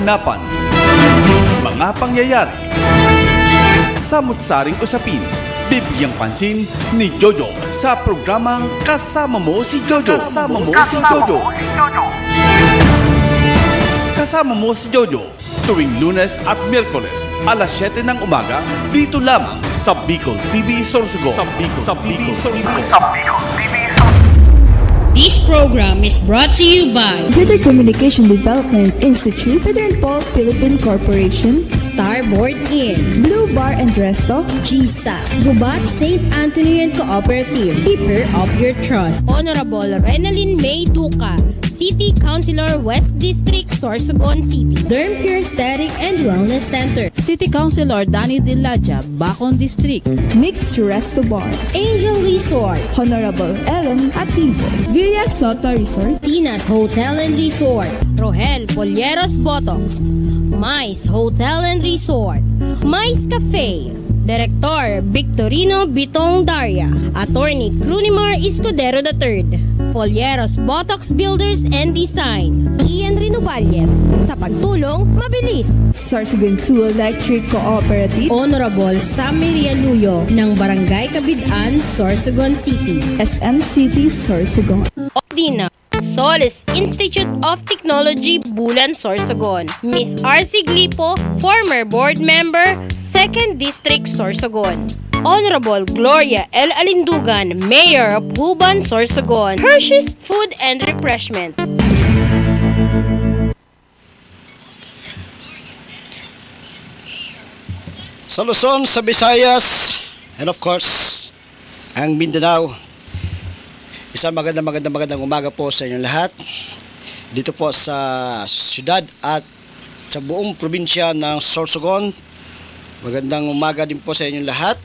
kaganapan, mga pangyayari, samut-saring usapin, bibigyang pansin ni Jojo sa programang Kasama Mo si Jojo. Kasama Mo si Jojo. Kasama Mo si Jojo tuwing Lunes at Miyerkules alas 7 ng umaga dito lamang sa Bicol TV Sorsogon. Sa Bicol TV. This program is brought to you by Greater Communication Development Institute, Pedro Paul Philippine Corporation, Starboard Inn, Blue Bar and Resto, GSA, Gubat St. Anthony and Cooperative, Keeper of Your Trust, Honorable Renalyn May Duca, City Councilor West District, Sorsogon City, Derm Pure Aesthetic and Wellness Center, City Councilor Danny Dilaja, Bacon District, Mixed Resto Bar, Angel Resort, Honorable Ellen Ativo, Villa Soto Resort, Tina's Hotel and Resort, Rohel Polleros Botox, Mais Hotel and Resort, Mais Cafe, Director Victorino Bitong Daria, Attorney Crunimar Escudero III, Folleros Botox Builders and Design, Ian Rinovalles, sa pagtulong mabilis. Sorsogon 2 Electric Cooperative, Honorable Sammy Luyo ng Barangay Kabidaan, Sorsogon City, SM City Sorsogon, Odina, Solis Institute of Technology, Bulan, Sorsogon, Miss RC Glipo, former board member, 2nd District, Sorsogon, Honorable Gloria L. Alindugan, Mayor of Huban, Sorsogon, Hershey's Food and Refreshments. Sa Luzon, sa Visayas, and of course, ang Mindanao. Isang magandang umaga po sa inyong lahat. Dito po sa syudad at sa buong probinsya ng Sorsogon. Magandang umaga din po sa inyong lahat.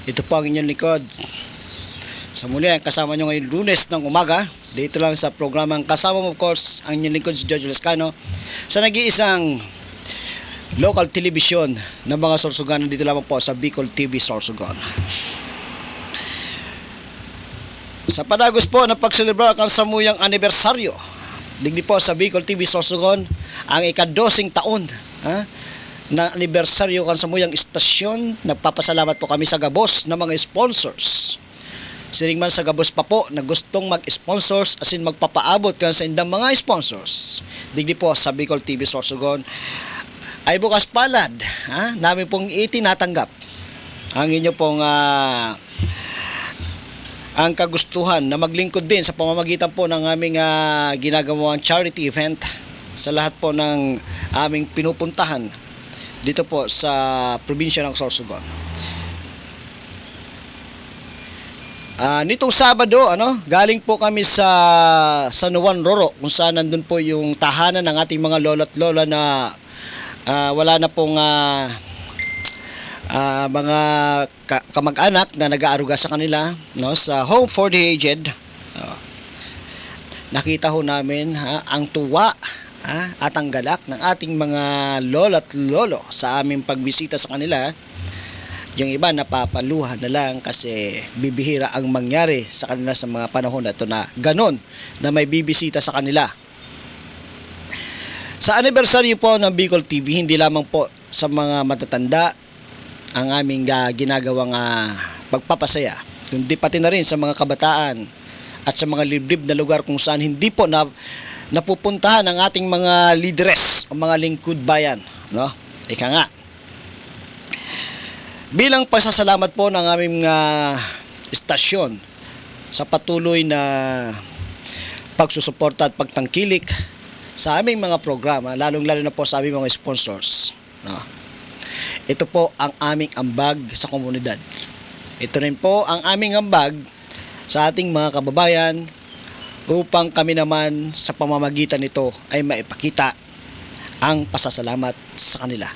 Ito po ang inyong likod. Sa muli, kasama nyo ngayon Lunes ng umaga. Dito lang sa programang kasama mo, of course, ang inyong likod si Jojo Lascano. Sa nag-iisang local television ng mga Sorsogon. Dito lamang po sa Bicol TV Sorsogon. Sa panagos po na pagselebrar ang samuyang anibersaryo, digdi po sa Bicol TV Sorsogon, ang ika-12 taon na anibersaryo kan samuyang istasyon. Nagpapasalamat po kami sa gabos ng mga sponsors. Siring man sa gabos pa po na gustong mag-sponsors asin magpapaabot kan sa indang mga sponsors. Digdi po sa Bicol TV Sorsogon ay bukas palad, namin pong itinatanggap ang inyo pong ang kagustuhan na maglingkod din sa pamamagitan po ng aming ginagawang charity event sa lahat po ng aming pinupuntahan dito po sa probinsya ng Sorsogon. Nitong Sabado, galing po kami sa San Juan Roro, kung saan nandun po yung tahanan ng ating mga lolo't lola na wala na pong mga kamag-anak na nag-aaruga sa kanila, sa Home for the Aged. Nakita ho namin ang tuwa at ang galak ng ating mga lola at lolo sa aming pagbisita sa kanila. Yung iba napapaluha na lang kasi bibihira ang mangyari sa kanila sa mga panahon na ito na ganon na may bibisita sa kanila. Sa anniversary po ng Bicol TV, hindi lamang po sa mga matatanda ang aming ginagawang pagpapasaya, kundi pati na rin sa mga kabataan at sa mga liblib na lugar kung saan hindi po napupuntahan ang ating mga lideres o mga lingkod bayan. Ika nga. Bilang pasasalamat po ng aming istasyon sa patuloy na pagsusuporta at pagtangkilik sa aming mga programa, lalong-lalo na po sa aming mga sponsors. Ito po ang aming ambag sa komunidad. Ito rin po ang aming ambag sa ating mga kababayan upang kami naman sa pamamagitan nito ay maipakita ang pasasalamat sa kanila.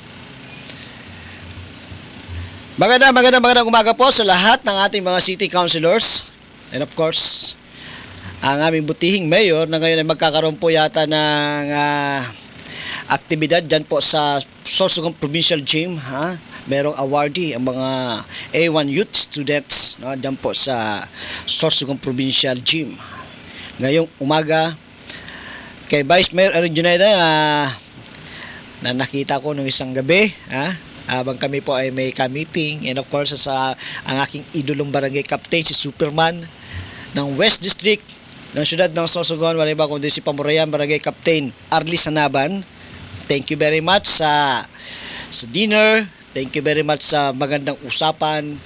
Magandang umaga po sa lahat ng ating mga city councilors and of course ang aming butihing mayor na ngayon ay magkakaroon po yata ng aktibidad dyan po sa Sorsogon Provincial Gym. Merong awardee ang mga A1 youth students dyan po sa Sorsogon Provincial Gym. Ngayong umaga kay Vice Mayor Erin Juneda na na nakita ko nung isang gabi, habang kami po ay may ka-meeting, and of course ang aking idolong barangay captain si Superman ng West District ng siyudad ng Sorsogon, wala iba kundi si Pamurayan Barangay Captain Arlie Sanaban. Thank you very much sa dinner. Thank you very much sa magandang usapan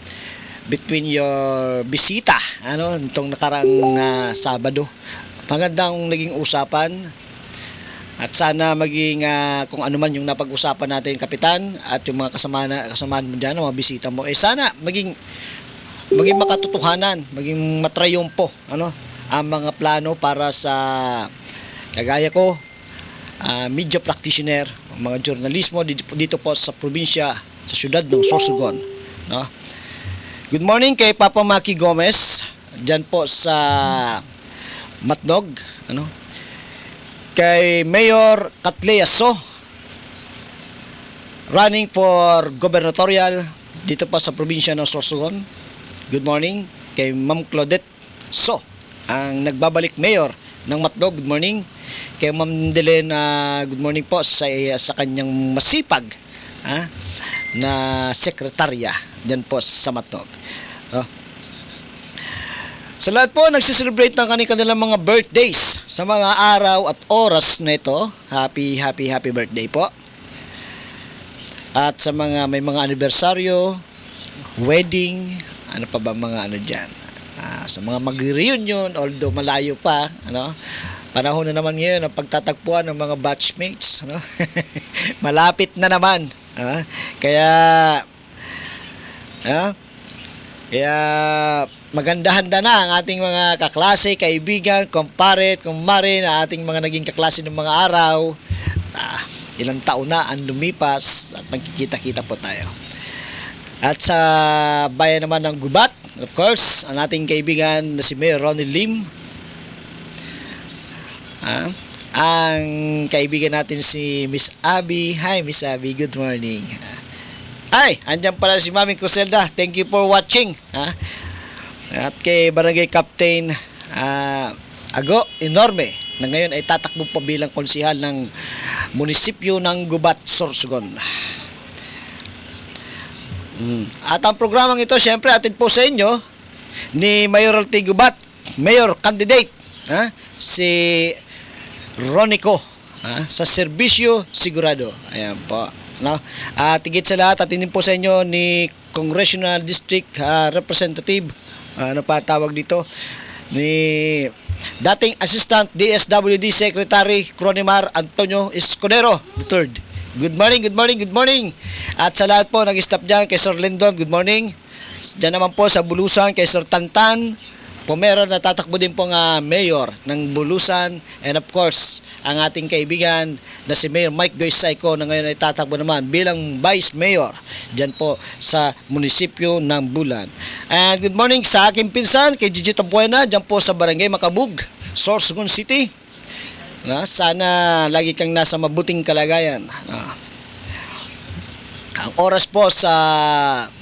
between your bisita nitong nakaraang Sabado. Magandang naging usapan. At sana maging kung ano man yung napag-usapan natin, Kapitan, at yung mga kasamaan mo dyan, mga bisita mo, sana maging makatotohanan, maging matrayumpo ang mga plano para sa kagaya ko, media practitioner, mga journalismo dito po sa probinsya, sa siyudad ng Sorsogon. Good morning kay Papa Maki Gomez, dyan po sa Matnog, kay Mayor Catleaso, running for gubernatorial dito pa sa probinsya ng Sorsogon. Good morning kay Ma'am Claudette So, ang nagbabalik mayor ng Matnog. Good morning kay Ma'am Delen, good morning po sa kanyang masipag na sekretarya diyan po sa Matnog. Sa lahat po nagsiselebrate ng kanilang mga birthdays sa mga araw at oras na ito, happy birthday po. At sa mga may mga anibersaryo, wedding, ano pa ba mga dyan, sa mga mag-reunion, although malayo pa, panahon na naman ngayon ang pagtatagpuan ng mga batchmates, malapit na naman, kaya maganda-handa na ang ating mga kaklase, kaibigan, kumpare, kumare na ating mga naging kaklase ng mga araw. Ilang taon na ang lumipas at magkikita-kita po tayo. At sa bayan naman ng Gubat, of course, ang ating kaibigan na si Mayor Ronnie Lim. Ang kaibigan natin si Miss Abby. Hi Miss Abby, good morning. Ay, andyan pala si Mami Cruzelda. Thank you for watching. At kay Barangay Captain Ago Enorme, na ngayon ay tatakbo pa bilang konsihal ng munisipyo ng Gubat, Sorsogon. At ang programang ito, syempre, atid po sa inyo ni Mayoralty Gubat, Mayor Candidate, si Ronico, sa Serbisyo Sigurado. Ayan po. At higit sa lahat, atindin po sa inyo ni Congressional District Representative, ano pa tawag dito, ni dating Assistant DSWD Secretary Cronimar Antonio Escudero III. Good morning, good morning, good morning. At sa lahat po nag-stop dyan, kay Sir Lindon, good morning. Dyan naman po sa Bulusan, kay Sir Tantan Pomero, natatakbo din po nga mayor ng Bulusan, and of course ang ating kaibigan na si Mayor Mike Goysayco, na ngayon ay tatakbo naman bilang Vice Mayor dyan po sa munisipyo ng Bulan. And good morning sa aking pinsan kay Gigi Tabuena dyan po sa Barangay Makabug, Sorsogon City. Sana lagi kang nasa mabuting kalagayan. Ang oras po sa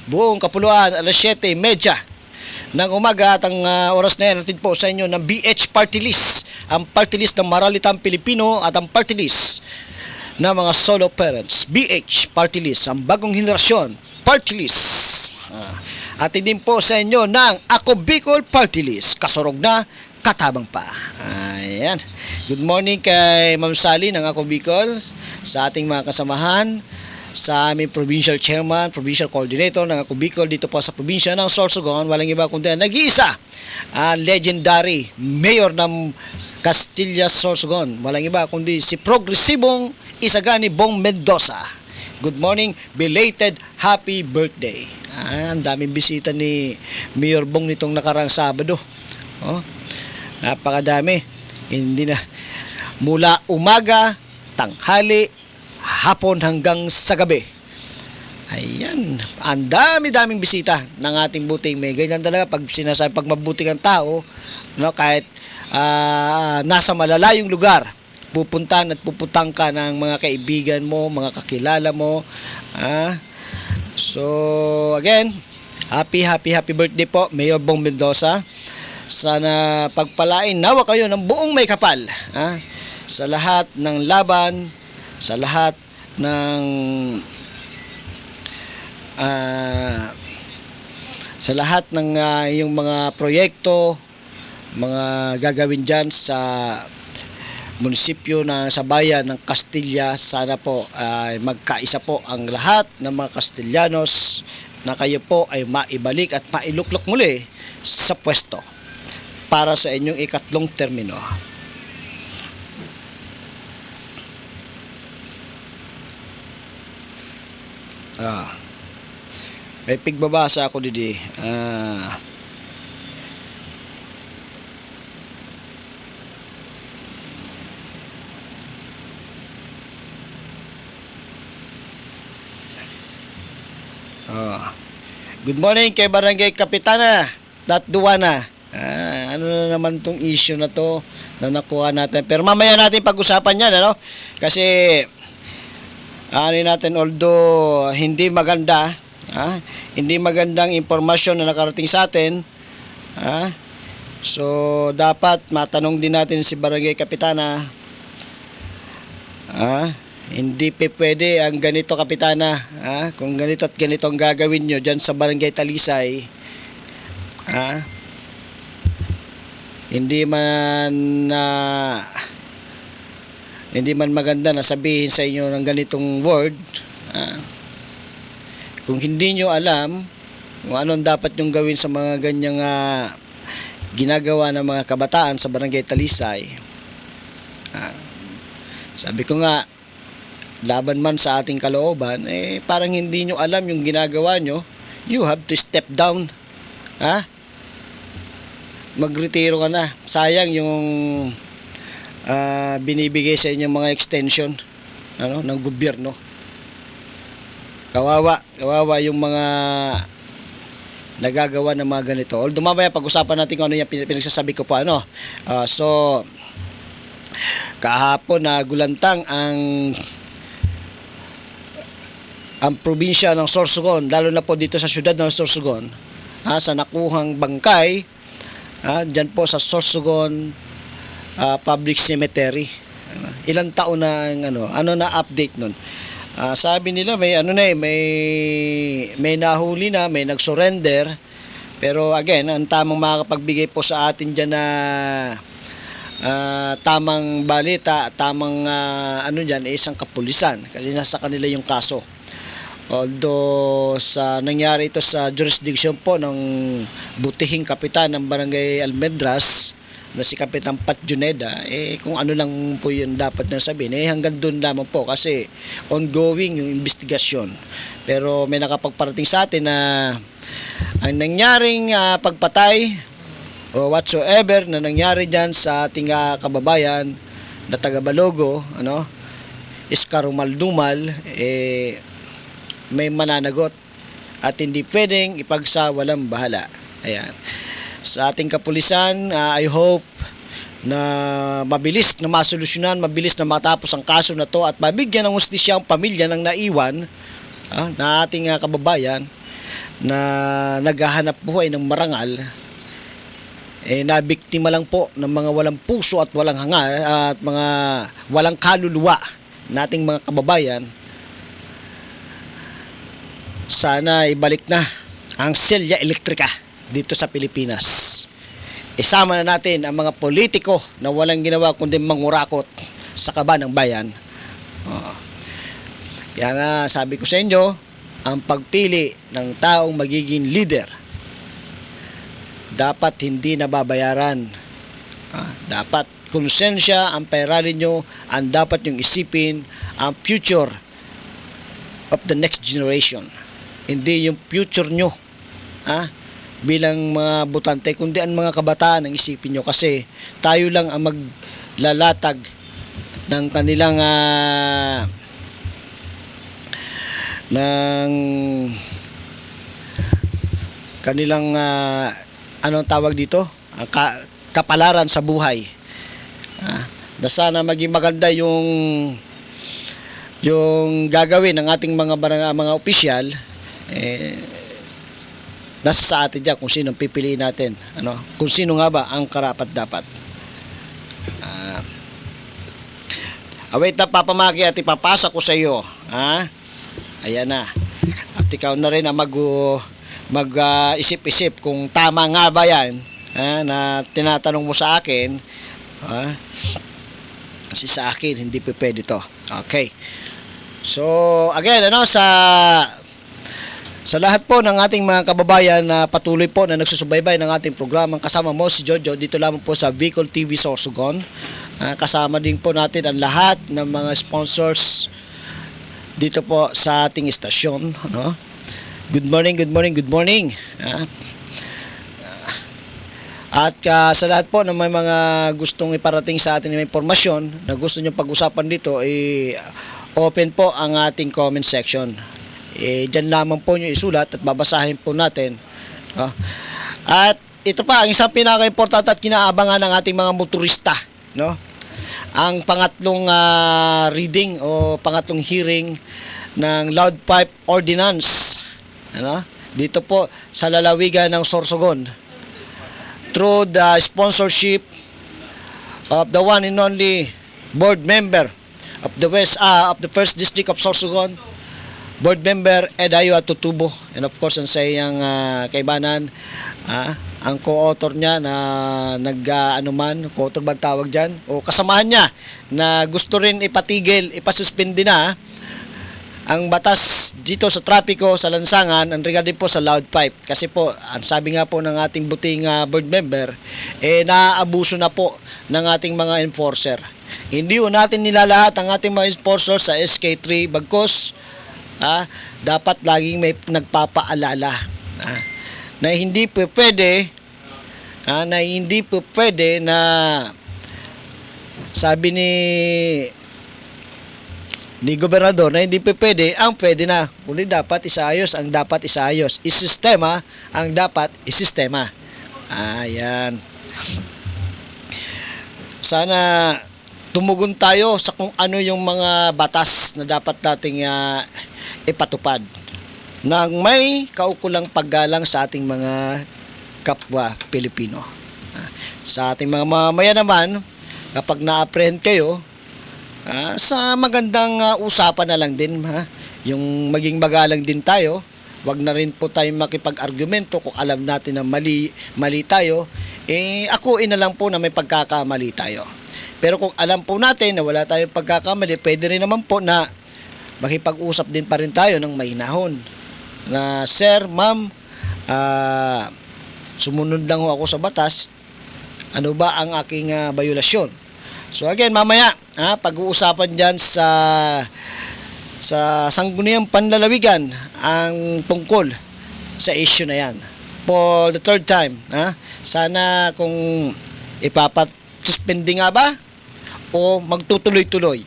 buong Kapuluan, alas 7:30 ng umaga, at ang oras na yan natin po sa inyo ng BH Party List, ang party list ng Maralitang Pilipino at ang party list ng mga solo parents. BH Party List, ang bagong henerasyon party list. At din po sa inyo ng Ako Bicol Party List, kasurog na, katabang pa. Ayan. Good morning kay Ma'am Sally ng Ako Bicol, sa ating mga kasamahan, sa aming provincial chairman, provincial coordinator ng Ako Bicol dito po sa probinsya ng Sorsogon, walang iba kundi nag-iisa, legendary mayor ng Castilla Sorsogon, walang iba kundi si Progresibong Isagani Bong Mendoza. Good morning, belated happy birthday. Ang daming bisita ni Mayor Bong nitong nakarang Sabado. Napakadami. Hindi na, mula umaga, tanghali, hapon hanggang sa gabi. Ayan, ang dami-daming bisita ng ating buting may. Ganyan talaga pag sinasabi, pag mabuting ang tao, kahit nasa malalayong lugar, pupuntahan at puputang ka ng mga kaibigan mo, mga kakilala mo. So again, happy birthday po Mayor Bong Mendoza. Sana pagpalain nawa kayo ng buong may kapal, sa lahat ng laban, sa lahat ng sa lahat ng yung mga proyekto, mga gagawin dyan sa munisipyo na sa bayan ng Castilla. Sana po ay magkaisa po ang lahat ng mga Castellanos na kayo po ay maibalik at mailuklok muli sa pwesto para sa inyong ikatlong termino. May pigbabasa ako didi. Good morning kay Barangay Kapitana Duana. Ano na naman tong issue na to na nakuha natin. Pero mamaya natin pag-usapan yan, ano? Kasi natin, although hindi maganda, hindi magandang impormasyon na nakarating sa atin, so dapat matanong din natin si Barangay Kapitana, hindi pwede ang ganito, Kapitana, kung ganito at ganito ang gagawin nyo dyan sa Barangay Talisay, hindi man maganda na sabihin sa inyo ng ganitong word. Kung hindi nyo alam kung anong dapat nyong gawin sa mga ganyang ginagawa ng mga kabataan sa Barangay Talisay, sabi ko nga, laban man sa ating kalooban, parang hindi nyo alam yung ginagawa nyo. You have to step down. Magretiro ka na. Sayang yung binibigay sa inyo mga extension ng gobyerno. Kawawa yung mga nagagawa ng mga ganito. Although mamaya pag-usapan natin kung ano yung pinagsasabi ko po. So kahapon na gulantang ang probinsya ng Sorsogon, lalo na po dito sa syudad ng Sorsogon, sa nakuhang bangkay, dyan po sa Sorsogon Public Cemetery. Ilang taon na ano na update nun. Sabi nila may may nahuli na, may nag-surrender, pero again, ang tamang makapagbigay po sa atin dyan na tamang balita, tamang dyan, isang kapulisan, kasi nasa kanila yung kaso. Although nangyari ito sa jurisdiction po ng butihing kapitan ng Barangay Almendras na si Kapitan Pat Juneda, kung ano lang po yun dapat na sabihin, hanggang doon lamang po kasi ongoing yung investigasyon. Pero may nakapagparating sa atin na ang nangyaring pagpatay o whatsoever na nangyari dyan sa ating kababayan na taga Balogo, Iskarumal-dumal, may mananagot at hindi pwedeng ipagsawalang bahala. Ayan. Sa ating kapulisan, I hope na mabilis na masolusyonan, mabilis na matapos ang kaso na to at mabigyan ng hustisya ang pamilya ng naiwan na ating kababayan na naghahanap buhay ng marangal, nabiktima lang po ng mga walang puso at walang hanga at mga walang kaluluwa nating mga kababayan. Sana ibalik na ang selya elektrika dito sa Pilipinas. Isama na natin ang mga politiko na walang ginawa kundi mangurakot sa kaba ng bayan. Kaya nga sabi ko sa inyo, ang pagpili ng taong magiging leader dapat hindi nababayaran. Dapat konsensya ang pairalin nyo, ang dapat nyong isipin ang future of the next generation. Hindi yung future nyo bilang mga botante, kundi ang mga kabataan ang isipin nyo, kasi tayo lang ang maglalatag ng kanilang anong tawag dito, kapalaran sa buhay, na sana maging maganda yung gagawin ng ating mga opisyal. Nasa sa atin dyan kung sino pipiliin natin, kung sino nga ba ang karapat-dapat. Wait na, Papa Maki, at ipapasa ko sa iyo Ha? Ayan na. At ikaw na rin ang isip-isip kung tama nga ba yan, na tinatanong mo sa akin. Kasi sa akin, hindi pa pwede to. Okay. So, again, sa lahat po ng ating mga kababayan na patuloy po na nagsusubaybay ng ating programang kasama mo si Jojo dito lamang po sa Bicol TV Sorsogon. Kasama din po natin ang lahat ng mga sponsors dito po sa ating istasyon. No? Good morning, good morning, good morning. At sa lahat po ng may mga gustong iparating sa atin ng impormasyon na gusto nyo pag-usapan dito, open po ang ating comment section. Dyan lamang po nyo isulat at babasahin po natin. At ito pa, ang isang pinaka-importante at kinaabangan ng ating mga motorista. No? Ang pangatlong reading o pangatlong hearing ng Loud Pipe Ordinance. Dito po sa lalawigan ng Sorsogon. Through the sponsorship of the one and only board member of the First District of Sorsogon, board member Edayo Atutubo, and of course ang sayang kaibanan, ang co-author niya na co-author ba tawag dyan, o kasamahan niya na gusto rin ipasuspindi na ang batas dito sa trapiko sa lansangan ang regarding po sa loud pipe. Kasi po, ang sabi nga po ng ating buting board member, naaabuso na po ng ating mga enforcer. Hindi po natin nilalahat ang ating mga enforcer sa SK3 bagkos dapat laging may nagpapaalala na hindi po pwede na sabi ni gobernador na hindi po pwede ang pwede na, kundi dapat isaayos ang dapat isaayos, isistema ang dapat isistema. Ayan, sana tumugon tayo sa kung ano yung mga batas na dapat nating ipatupad nang may kaukulang paggalang sa ating mga kapwa Pilipino. Sa ating mga mamamayan naman, kapag na-apprehend kayo, sa magandang usapan na lang din, yung maging magalang din tayo. Wag na rin po tayong makipag-argumento kung alam natin na mali tayo, akuin na lang po na may pagkakamali tayo. Pero kung alam po natin na wala tayong pagkakamali, pwede rin naman po na makipag-usap din pa rin tayo ng mainahon. Na, sir, ma'am, sumunod lang ako sa batas. Ano ba ang aking bayulasyon? So again, mamaya, pag-uusapan dyan sa sangguniang panlalawigan ang tungkol sa issue na yan. For the third time, sana kung ipapasuspindi nga ba o magtutuloy-tuloy.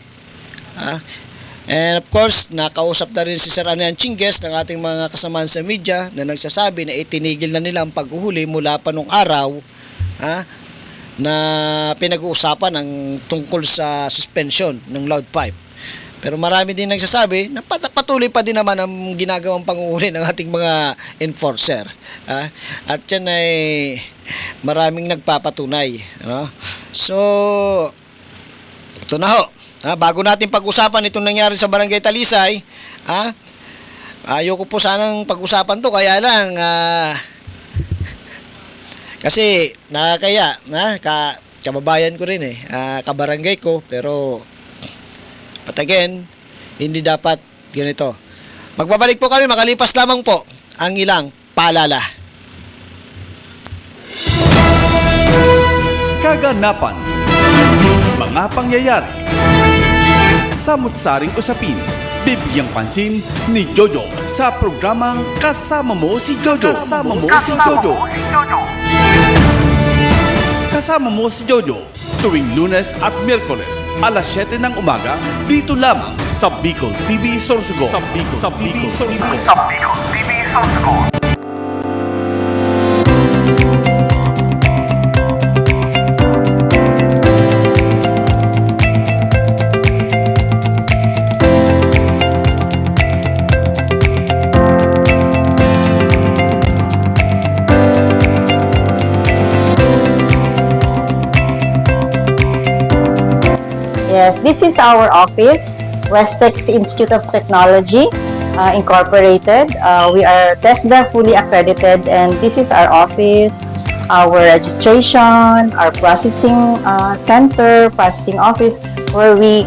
And of course, nakausap na rin si Sir Anian Chingues ng ating mga kasamaan sa media na nagsasabi na itinigil na nila ang paghuhuli mula pa nung araw na pinag-uusapan ang tungkol sa suspension ng loud pipe. Pero marami din nagsasabi na patuloy pa din naman ang ginagawang panghuhuli ng ating mga enforcer. At yan ay maraming nagpapatunay. So, ito na ho. Bago natin pag-usapan itong nangyari sa Barangay Talisay, ayoko po sanang pag-usapan to, kaya lang kasi nakakaya, kababayan ko rin kabarangay ko, pero but again, hindi dapat ganito. Magbabalik po kami makalipas lamang po ang ilang paalala. Kaganapan, mga pangyayari, samut-saring usapin, bibigyang pansin ni Jojo sa programang Kasama Mo si Jojo. Kasama Mo si Jojo. Kasama Mo si Jojo tuwing Lunes at Miyerkules alas 7 ng umaga dito lamang sa Bicol TV Sorsogon. Sa Bicol TV Sorsogon. Yes, this is our office. Westex Institute of Technology Incorporated. We are TESDA fully accredited, and this is our office, our registration, our processing center, processing office, where we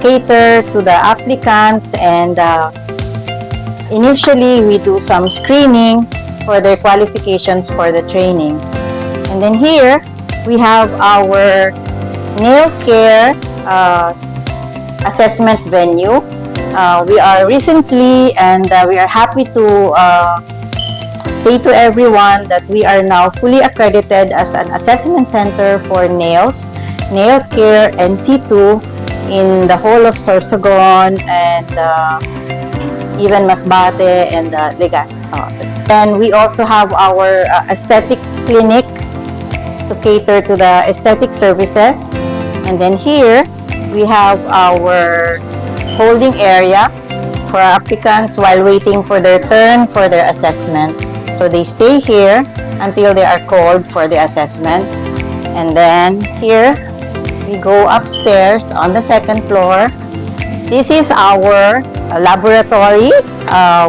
cater to the applicants, and initially we do some screening for their qualifications for the training. And then here we have our nail care assessment venue. We are recently, and we are happy to say to everyone that we are now fully accredited as an assessment center for nails, nail care, and C2 in the whole of Sorsogon and even Masbate and Legazpi. And we also have our aesthetic clinic to cater to the aesthetic services. And then here we have our holding area for applicants while waiting for their turn for their assessment. So they stay here until they are called for the assessment. And then here we go upstairs on the second floor. This is our laboratory,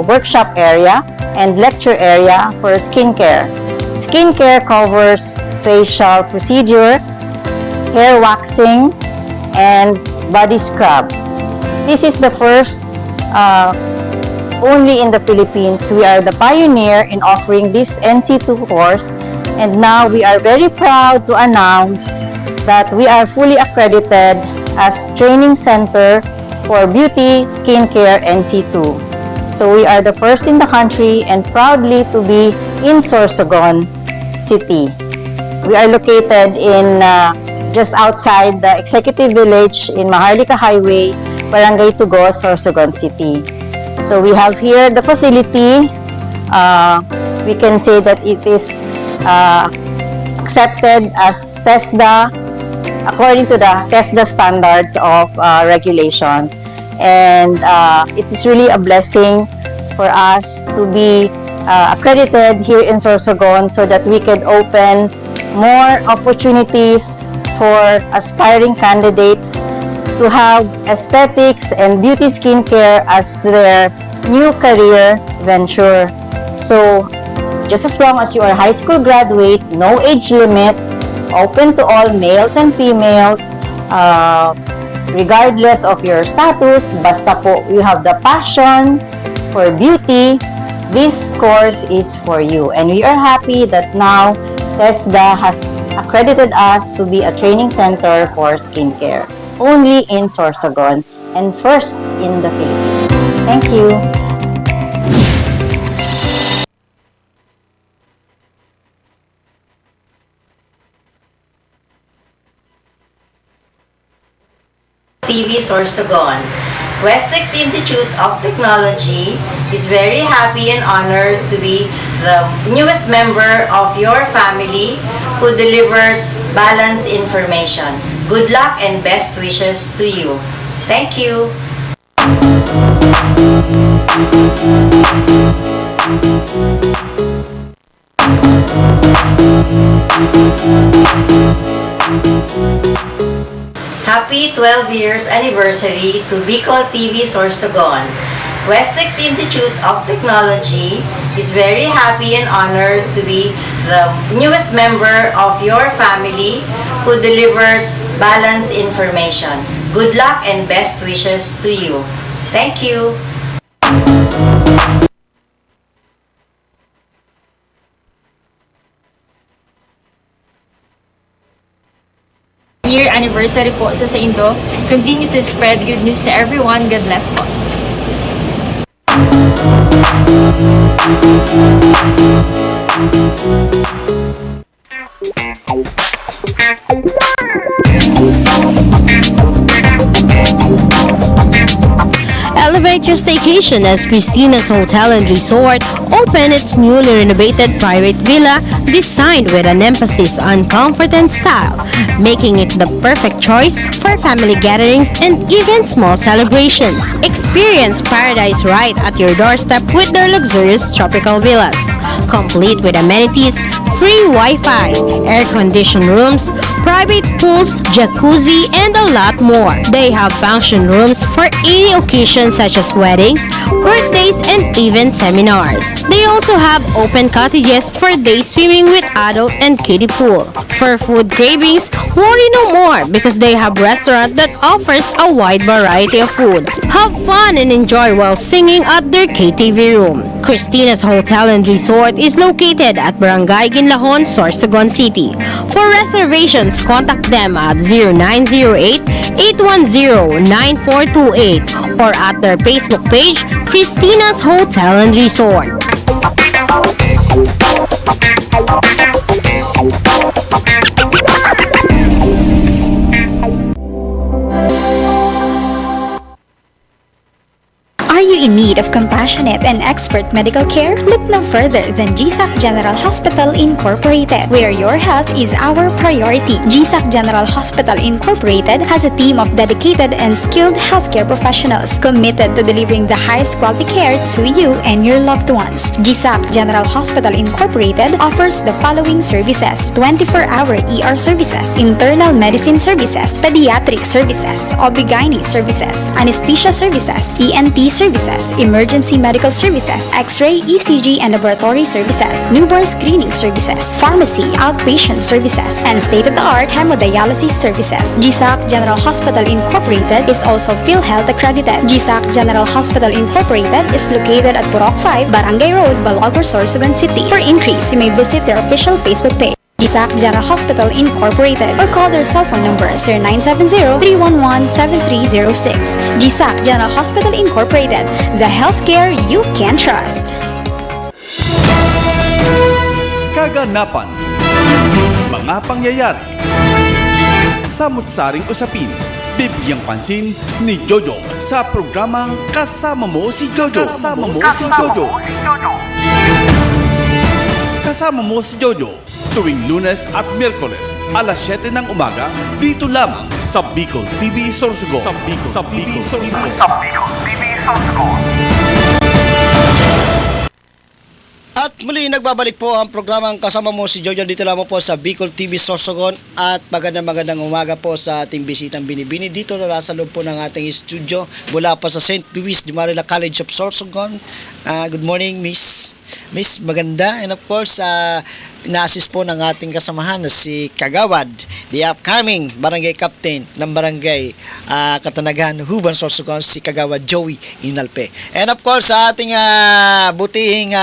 workshop area, and lecture area for skincare. Skincare covers facial procedure, hair waxing, and body scrub. This is the first only in the Philippines. We are the pioneer in offering this NC2 course, and now we are very proud to announce that we are fully accredited as training center for beauty, skincare, NC2. So we are the first in the country and proudly to be in Sorsogon City. We are located in just outside the Executive Village in Maharlika Highway, Barangay Tugos, Sorsogon City. So we have here the facility. We can say that it is accepted as TESDA according to the TESDA standards of regulation. And it is really a blessing for us to be accredited here in Sorsogon so that we can open more opportunities for aspiring candidates to have aesthetics and beauty skincare as their new career venture. So, just as long as you are high school graduate, no age limit, open to all males and females, regardless of your status, basta po you have the passion for beauty, this course is for you. And we are happy that now TESDA has accredited us to be a training center for skincare, only in Sorsogon and first in the Philippines. Thank you. TV Sorsogon. Westex Institute of Technology is very happy and honored to be the newest member of your family who delivers balanced information. Good luck and best wishes to you. Thank you. Happy 12 years anniversary to Bicol TV Sorsogon. Westex Institute of Technology is very happy and honored to be the newest member of your family who delivers balanced information. Good luck and best wishes to you. Thank you. Year anniversary po sa Indo. Continue to spread good news to everyone. God bless po. Elevate your staycation as Christina's Hotel and Resort opened its newly renovated private villa designed with an emphasis on comfort and style, making it the perfect choice for family gatherings and even small celebrations. Experience paradise right at your doorstep with their luxurious tropical villas, complete with amenities, free Wi-Fi, air-conditioned rooms, private pools, jacuzzi, and a lot more. They have function rooms for any occasion such as weddings, birthdays, and even seminars. They also have open cottages for day swimming with adult and kiddie pool. For food cravings, worry no more because they have restaurant that offers a wide variety of foods. Have fun and enjoy while singing at their KTV room. Christina's Hotel and Resort is located at Barangay Ginlahon, Sorsogon City. For reservations, contact them at 0908-810-9428 or at their Facebook page, Christina's Hotel and Resort. Are you in need of compassionate and expert medical care? Look no further than GSAC General Hospital Incorporated, where your health is our priority. GSAC General Hospital Incorporated has a team of dedicated and skilled healthcare professionals committed to delivering the highest quality care to you and your loved ones. GSAC General Hospital Incorporated offers the following services: 24-hour ER services, internal medicine services, pediatric services, OB/GYN services, anesthesia services, ENT services, emergency medical services, X-ray, ECG, and laboratory services, newborn screening services, pharmacy, outpatient services, and state-of-the-art hemodialysis services. GSAC General Hospital Incorporated is also PhilHealth accredited. GSAC General Hospital Incorporated is located at Purok 5, Barangay Road, Balagor, Sorsogon City. For inquiries, you may visit their official Facebook page, GSAC General Hospital Incorporated, or call their cell phone number 0970-311-7306. GSAC General Hospital Incorporated, the healthcare you can trust. Kaganapan, mga pangyayari, samut-saring usapin, bibigyang pansin ni Jojo sa programang Kasama Mo si Jojo. Kasama Mo si Jojo. Kasama Mo si Jojo tuwing Lunes at Miyerkules alas 7 ng umaga dito lamang sa Bicol TV Sorsogon. Sa Bicol TV Sorsogon. At muli nagbabalik po ang programang Kasama Mo si Jojo dito lamang po sa Bicol TV Sorsogon. At magandang umaga po sa ating bisitang binibini dito na nasa loob po ng ating studio mula po sa St. Louis de Manila College of Sorsogon. Good morning, Miss maganda. And of course, na-assist po ng ating kasamahan na si Kagawad, the upcoming barangay captain ng barangay Katanagahan, Huban, Sorsogon, si Kagawad Joey Inalpe. And of course, sa ating butihing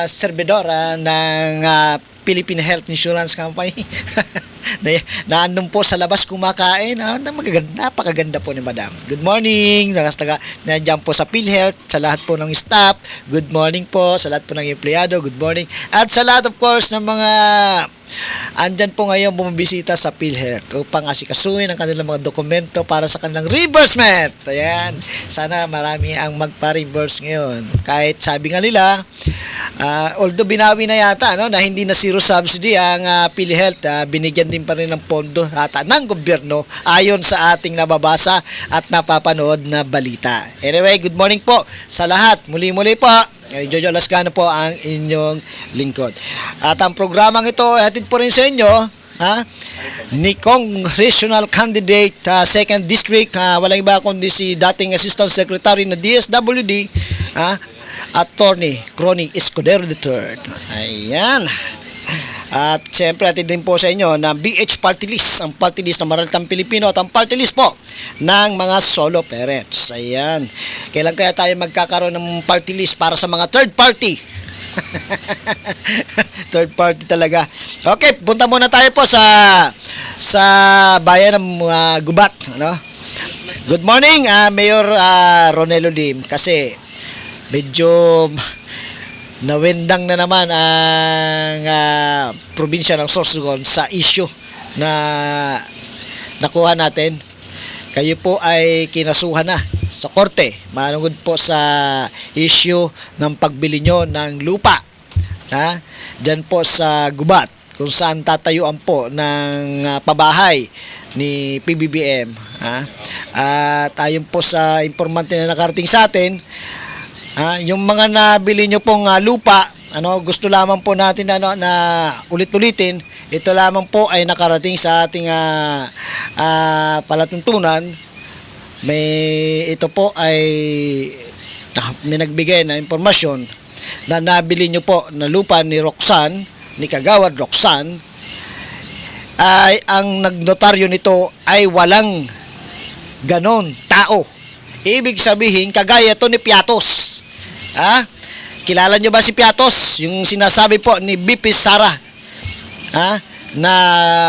servidora ng Philippine Health Insurance Company na andun po sa labas kumakain. Napakaganda po ni Madam. Good morning. Nandiyan po sa PhilHealth, sa lahat po ng staff. Good morning po sa lahat po ng empleyado. Good morning. At sa lahat of course ng mga andyan po ngayon bumibisita sa PhilHealth upang asikasuhin ang kanilang mga dokumento para sa kanilang reimbursement. Ayan. Sana marami ang magpa-reimburse ngayon. Kahit sabi nga nila, although binawi na yata na hindi na zero subsidy ang PhilHealth, binigyan din pa rin ng pondo ng gobyerno ayon sa ating nababasa at napapanood na balita. Anyway, good morning po sa lahat. Muli-muli po, Jojo Lascano po ang inyong lingkod. At ang programang ito, hatid po rin sa inyo ni Congressional Candidate 2nd District, walang iba kundi si dating Assistant Secretary na DSWD, Attorney Crony Escudero III. Ayan. At siyempre atid din po sa inyo na BH Party List, ang party list ng Maralitang Pilipino at ang party list po ng mga solo parents. Ayan. Kailan kaya tayo magkakaroon ng party list para sa mga third party? Third party talaga. Okay, punta muna tayo po sa bayan ng Gubat. Good morning, Mayor Ronelo Lim. Kasi medyo nawendang na naman ang probinsya ng Sorsogon sa issue na nakuha natin. Kayo po ay kinasuhan na sa korte manungod po sa issue ng pagbili nyo ng lupa dyan po sa Gubat kung saan tatayuan po ng pabahay ni PBBM. At ayon po sa informante na nakarating sa atin, yung mga nabili nyo pong lupa, gusto lamang po natin na ulit-ulitin, ito lamang po ay nakarating sa ating palatuntunan. Ito po ay may nagbigay na impormasyon na nabili nyo po na lupa ni Roxanne, ni Kagawad Roxanne, ay ang nagnotaryo nito ay walang ganon tao. Ibig sabihin, kagaya to ni Piatos. Kilala nyo ba si Piatos? Yung sinasabi po ni BP Sara. Na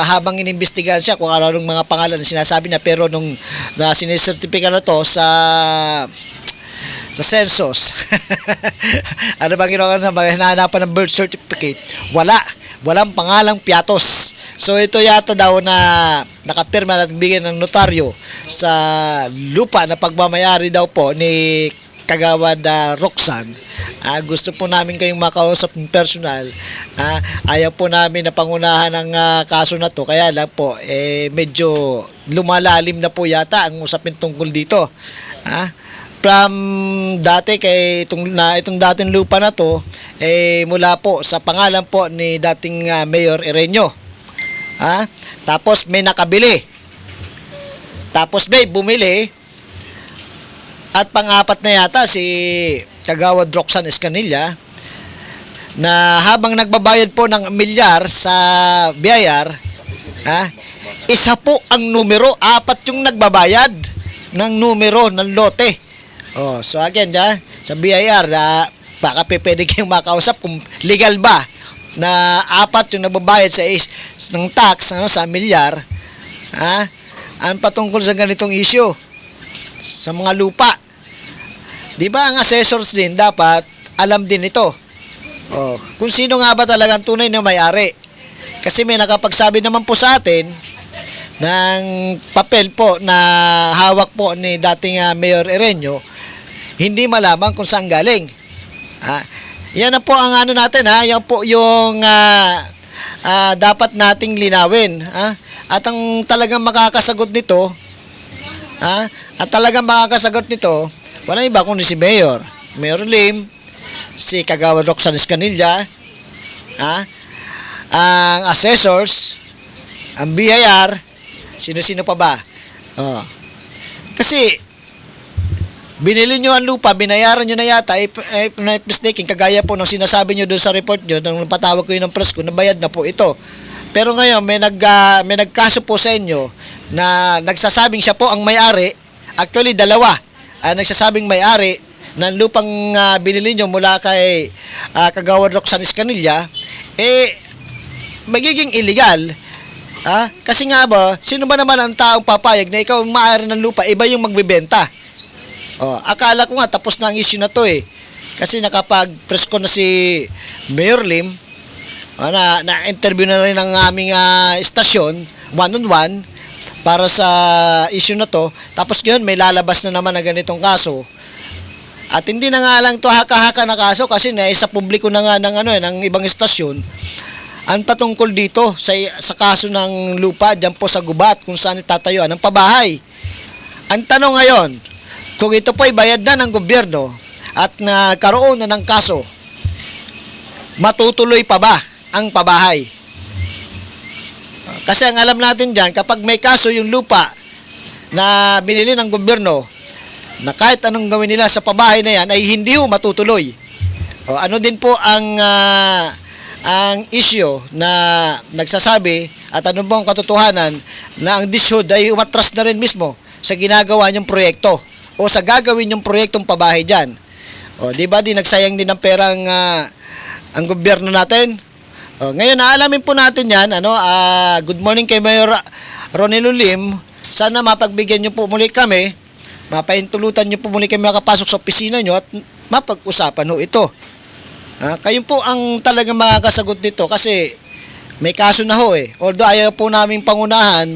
habang inimbestigahan siya kung ano mga pangalan na sinasabi niya, pero nung sinisertifika na to sa census, ano ba ginawa na hinahanapan ng birth certificate, walang pangalang Piatos. So ito yata daw na nakapirma at bigyan ng notaryo sa lupa na pagmamayari daw po ni Kagawad Roxanne. Gusto po namin kayong makausap ng personal. Ayaw po namin na pangunahan ng kaso na to, kaya lang po medyo lumalalim na po yata ang usapin tungkol dito. From dati kay itong dating lupa na to mula po sa pangalan po ni dating Mayor Erenyo. Tapos may nakabili. Tapos may bumili. At pang-apat na yata si Kagawad Roxanne Escanilla, na habang nagbabayad po ng milyar sa BIR, isa po ang numero, 4 yung nagbabayad ng numero ng lote. So again, sa BIR, baka pwede kayong makausap kung legal ba na 4 yung nagbabayad ng tax sa milyar. Ang patungkol sa ganitong issue sa mga lupa. Di ba ang assessors din dapat alam din ito? Kung sino nga ba talagang tunay na may-ari. Kasi may nakapagsabi naman po sa atin ng papel po na hawak po ni dating Mayor Erenyo, hindi malaman kung saan galing. Yan na po ang ano natin, yan po yung dapat nating linawin. At ang talagang makakasagot nito, walang iba kundi si Mayor Lim, si Kagawad Roxanne Escanilla, ang assessors, ang BIR, sino-sino pa ba? Kasi binili nyo ang lupa, binayaran nyo na yata, mistaken, kagaya po ng sinasabi nyo doon sa report nyo, nung patawag ko yun ng press ko, nabayad na po ito. Pero ngayon, may nagkaso po sa inyo na nagsasabing siya po ang may-ari. Actually, dalawa nagsasabing may-ari ng lupang binili nyo mula kay Kagawad Roxanne Escanilla, magiging illegal. Kasi nga ba, sino ba naman ang taong papayag na ikaw ang may-ari ng lupa, iba yung magbebenta? Akala ko nga tapos na ang issue na to Kasi nakapag-press ko na si Mayor Lim, na-interview na rin ang aming istasyon, one-on-one, para sa issue na to. Tapos ngayon may lalabas na naman na ganitong kaso. At hindi na nga lang to haka-haka na kaso kasi sa publiko na nga ng ibang istasyon ang patungkol dito sa kaso ng lupa diyan po sa Gubat kung saan itatayuan ng pabahay. Ang tanong ngayon, kung ito po ay bayad na ng gobyerno at nagkaroon na ng kaso, matutuloy pa ba ang pabahay? Kasi ang alam natin dyan, kapag may kaso yung lupa na binili ng gobyerno, na kahit anong gawin nila sa pabahay na yan, ay hindi matutuloy. Ano din po ang issue na nagsasabi at ano bang katotohanan na ang DSUD ay umatras na rin mismo sa ginagawa niyong proyekto o sa gagawin niyong proyektong pabahay dyan. Di ba nagsayang din ng perang ang gobyerno natin? Ngayon, naalamin po natin yan. Good morning kay Mayor Ronelo Lim. Sana mapagbigyan nyo po muli kami, mapaintulutan nyo po muli kami makapasok sa opisina nyo at mapag-usapan ito. Kayo po ang talagang makakasagot nito kasi may kaso na Although ayaw po namin pangunahan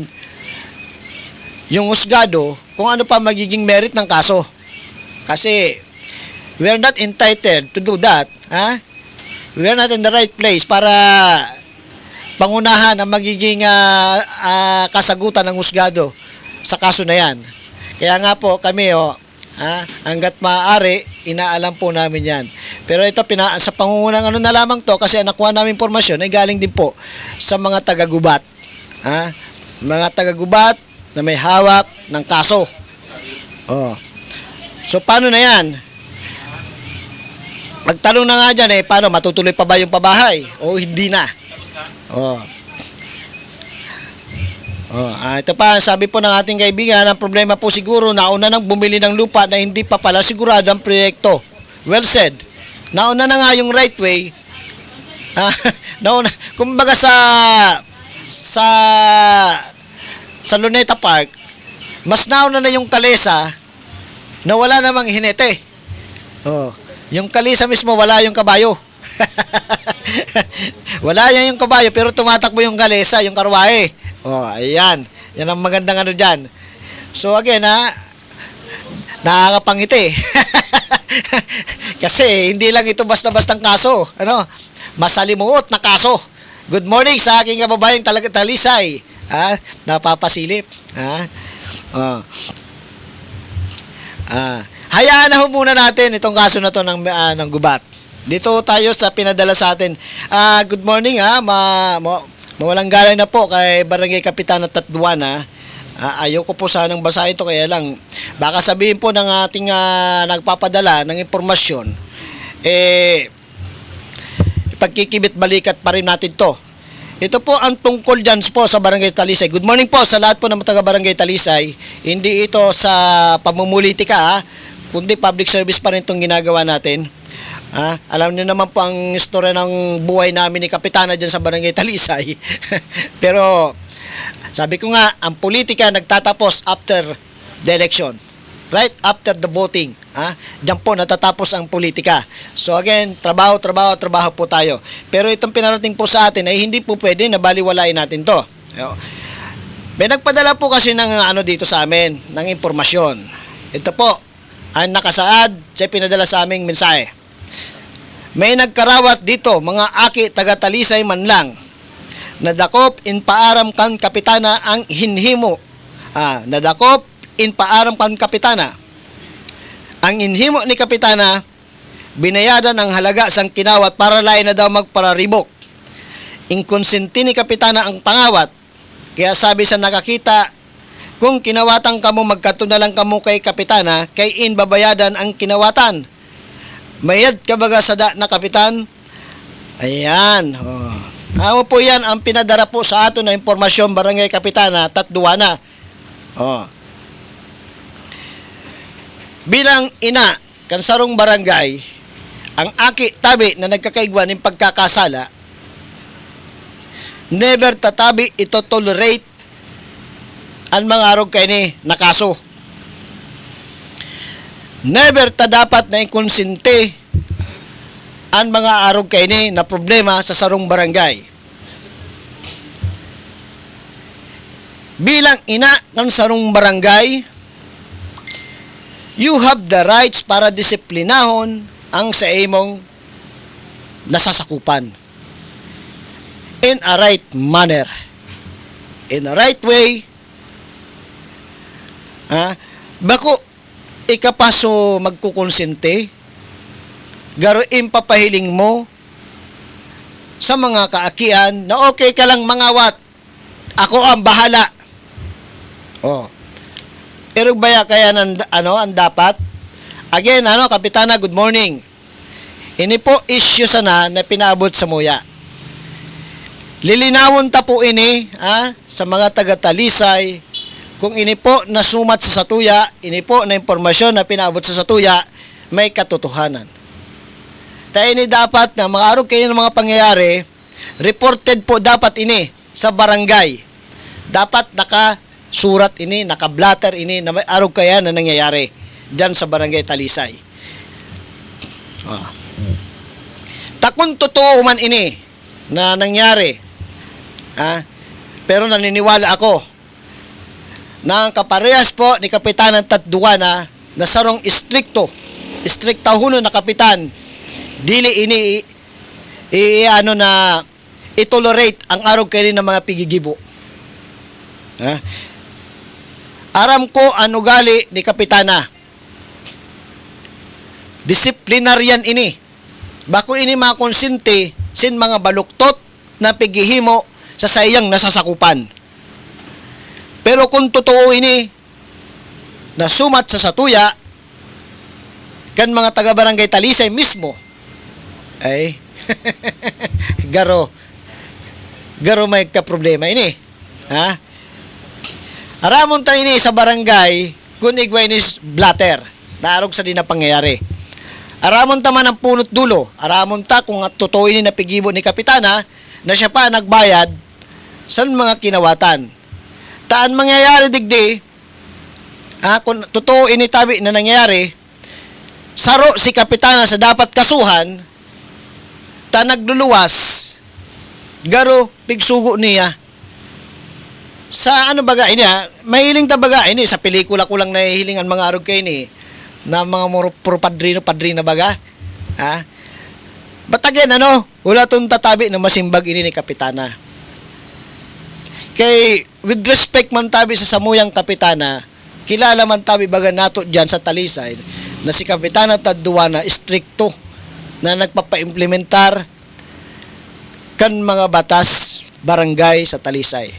yung husgado kung ano pa magiging merit ng kaso. Kasi we are not entitled to do that. We are not in the right place para pangunahan ang magiging kasagutan ng husgado sa kaso na yan. Kaya nga po kami hanggat maaari inaalam po namin yan. Pero ito, sa pangungunang ano na lamang to, kasi nakuha namin impormasyon, ay galing din po sa mga taga-gubat. Mga taga-gubat na may hawak ng kaso. Oh. So, paano na yan? Magtanong na nga dyan paano, matutuloy pa ba yung pabahay? O hindi na? Oh. Ito pa, sabi po ng ating kaibigan, ang problema po siguro, nauna nang bumili ng lupa na hindi pa pala sigurado ang proyekto. Well said. Nauna na nga yung right way. Nauna, kumbaga sa Luneta Park, mas nauna na yung kalesa na wala namang hinete. Yung kalesa mismo, wala yung kabayo. Wala yan yung kabayo, pero tumatakbo yung kalesa, yung karwahe. Ayan. Yan ang magandang ano dyan. So again, nakakapangiti. Kasi hindi lang ito basta-bastang kaso. Masalimuot na kaso. Good morning sa aking kababayang Talisay. Napapasilip. Hayaan na ho muna natin itong kaso na to ng gubat. Dito tayo sa pinadala sa atin. Good morning mawalang galang na po kay Barangay Kapitan at Tatduana. Ayoko po sanang basahin ito, kaya lang baka sabihin po ng ating nagpapadala ng impormasyon, ipagkikibit balikat pa rin natin to. Ito po ang tungkol dyan po sa Barangay Talisay. Good morning po sa lahat po ng taga Barangay Talisay. Hindi ito sa pamumulitika, kundi public service pa rin itong ginagawa natin. Alam niyo naman po ang istorya ng buhay namin ni Kapitana dyan sa Barangay Talisay. Pero sabi ko nga, ang politika nagtatapos after the election. Right after the voting. Diyan po natatapos ang politika. So again, trabaho po tayo. Pero itong pinarating po sa atin ay hindi po pwede na baliwalain natin to. May nagpadala po kasi ng dito sa amin, ng impormasyon. Ito po, ang nakasaad sa pinadala sa aming mensahe. May nagkarawat dito, mga aki taga-Talisay man lang, nadakop in paaram kan kapitana ang hinhimo. Nadakop in paaram kan kapitana. Ang inhimo ni kapitana, binayadan ang halaga sang kinawat para lain na daw magpararibok. Inkonsenti ni kapitana ang pangawat. Kaya sabi sa nakakita, kung kinawatan kamo magkato na lang kamo kay kapitana, kay in babayadan ang kinawatan. Mayad ka baga sa na kapitan? Ayan. Amo po yan ang pinadara po sa ato na impormasyon Barangay Kapitana, Tatduana. Bilang ina, kansarong barangay, ang aki tabi na nagkakaigwan ng pagkakasala, never tatabi ito tolerate ang mga arog kay ni nakaso. Never ta dapat na ikonsente ang mga arog kay ni na problema sa sarong barangay. Bilang ina ng sarong barangay, you have the rights para disiplinahon ang sa imong nasasakupan in a right manner, in a right way. Bako ikapaso magkukonsente, garuin papahiling mo sa mga kaakian na okay ka lang mangawat, ako ang bahala. Irugbaya kaya ang dapat. Again, Kapitana, good morning. Ini po issue sana na pinaabot sa muya. Lilinawon ta po ini sa mga taga-Talisay. Kung ini po nasumat sa satuya, ini po na impormasyon na pinaabot sa satuya, may katotohanan. Tayo ini dapat na mga araw kayo ng mga pangyayari, reported po dapat ini sa barangay. Dapat nakasurat ini, nakablatter ini na may araw kaya na nangyayari dyan sa Barangay Talisay. Takon totoo man ini na nangyari. Pero naniniwala ako na ang kaparehas po ni Kapitan Tatduana na sarong istriktahuno na kapitan, dili ini itolerate ang arog kayo ng mga pigigibo. Aram ko ang ugali ni Kapitana. Disciplinarian ini. bako ini makonsinte sin mga baluktot na pigihimo sa sayang nasasakupan. Pero kung totoo ini na sumat sa satuya kan mga taga-barangay Talisay mismo, ay garo may ka-problema ini. Ha? Aramon ta ini sa barangay kung igwa ini blatter. Darog sa di na pangyayari. Aramon ta man ang punot dulo. Aramon ta kung totoo ini napigibo ni Kapitana na siya pa nagbayad sa mga kinawatan. Taan mangyayari digdi, kung totoo ini tabi na nangyayari, saro si Kapitana sa dapat kasuhan, ta nagluluwas, garo pigsugo niya. Sa ano baga ini mahiling ta baga ini sa pelikula ko lang nahihilingan mga arog kay ni na mga puro padrino baga. Ha? But again, wala tong tatabi na masimbag ini ni Kapitana. Kay with respect man tabi sa samuyang Kapitana, kilala man tabi baga nato diyan sa Talisay na si Kapitana Tadduana stricto na nagpapa-implementar kan mga batas barangay sa Talisay.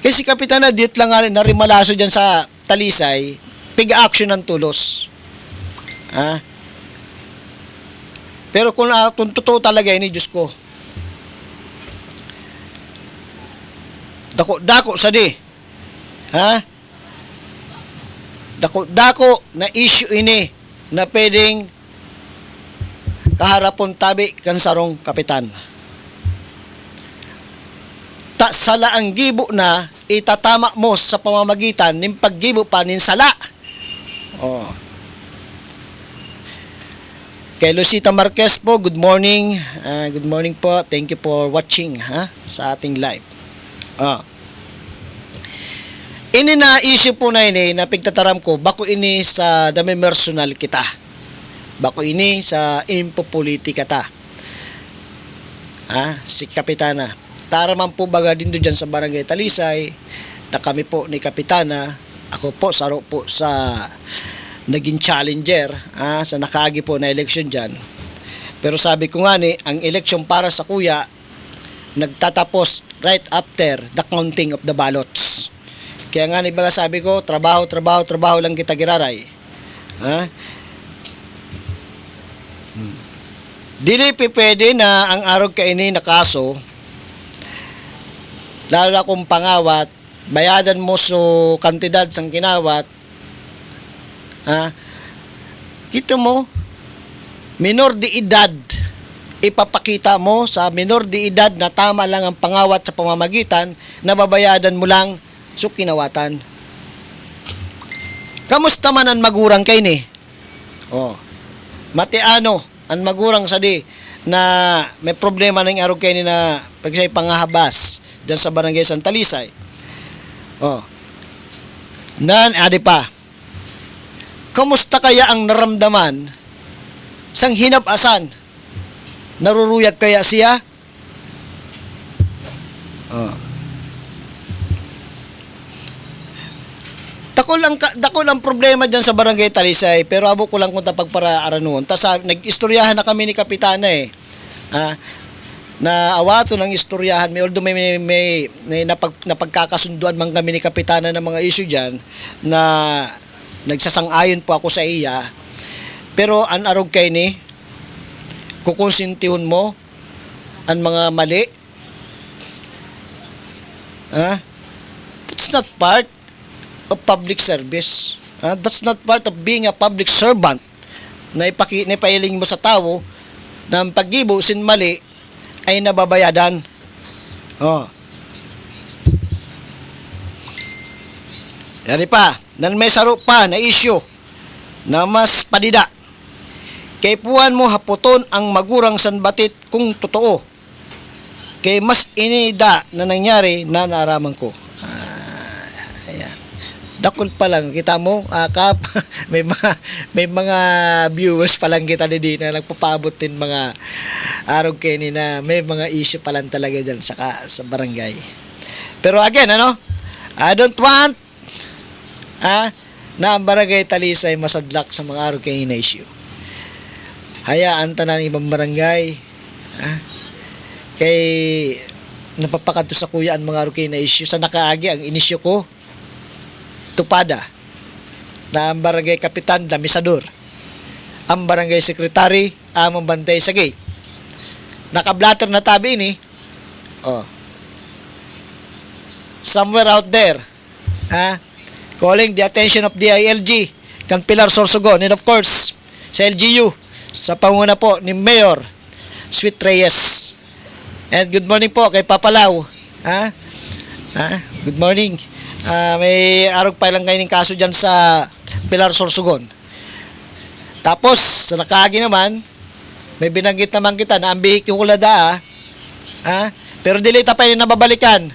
Kasi Kapitana diet lang nga rin narimalaso dyan sa Talisay, pig-action ng tulos. Ha? Pero kung totoo talaga ini, Diyos ko, dako sa di. Ha? Dako na issue ini na pwedeng kaharapon tabi kan sarong kapitan. Ta sala ang gibo na itatama mo sa pamamagitan ng paggibo pa nin sala. Oh. Kay Lucita Marquez po, good morning. Good morning po. Thank you for watching sa ating live. Ini na issue po na ini na pigtataram ko, bako ini sa dami personal kita. Bako ini sa impopolitika ta. Si Kapitana. Taraman po baga din dyan sa barangay Talisay na kami po ni Kapitana, ako po saro po sa naging challenger sa nakaagi po na eleksyon dyan. Pero sabi ko nga ang eleksyon para sa kuya nagtatapos right after the counting of the ballots. Kaya nga baga sabi ko, trabaho lang kita giraray. Dili pwede na ang arog kaini na kaso, lalo na kung pangawat, bayadan mo so kantidad sang kinawat, kita mo, minor de edad, ipapakita mo sa minor de edad na tama lang ang pangawat sa pamamagitan, na babayadan mo lang so kinawatan. Kamusta man ang magurang kay ni? Matiano, ang magurang sa di, na may problema ng arog kay ni na pag siya'y pangahabas, dyan sa barangay San Talisay. Adi pa. Kamusta kaya ang naramdaman sang hinabasan? Naruruyag kaya siya? Dako lang problema dyan sa barangay Talisay, pero abo ko lang kung tapagparaara noon. Nag-istoryahan na kami ni Kapitana na awato ng istoryahan, although may napagkakasunduan man kami ni Kapitana ng mga issue dyan na nagsasang-ayon po ako sa iya, pero an arog kay ni kukonsintihon mo ang mga mali. That's not part of public service. That's not part of being a public servant na ipailing mo sa tao na ang paggibo sin mali ay nababayadan. Yari pa, nan may saro pa na issue na mas padida. Kay puan mo haputon ang magurang sanbatit kung totoo. Kay mas inida na nangyari na naaraman ko. Ayan. Dakol pa lang kita mo, Kap. may mga viewers pa lang kita din na nagpapabot din mga arog kay ni na may mga issue pa lang talaga dyan sa barangay. Pero again, I don't want na ang barangay Talisay masadlak sa mga arog kay ni na issue. hayaan tanan ibang barangay. Kay napapakadto sa kuya ang mga rukay na issue sa nakaagi ang inisyu ko tupada na ang barangay kapitan damisador, ang barangay secretary among bantay sa gate. Nakablatter na tabi ni somewhere out there calling the attention of DILG kan Pilar Sorsogon, and of course sa LGU sa panguna po ni Mayor Sweet Reyes. And good morning po kay Papalaw. Good morning. May arog pa lang ngayon kaso dyan sa Pilar Sorsogon. Tapos sa nakaagi naman, may binanggit naman kita na ang bihikula pero dili ta pa yung nababalikan.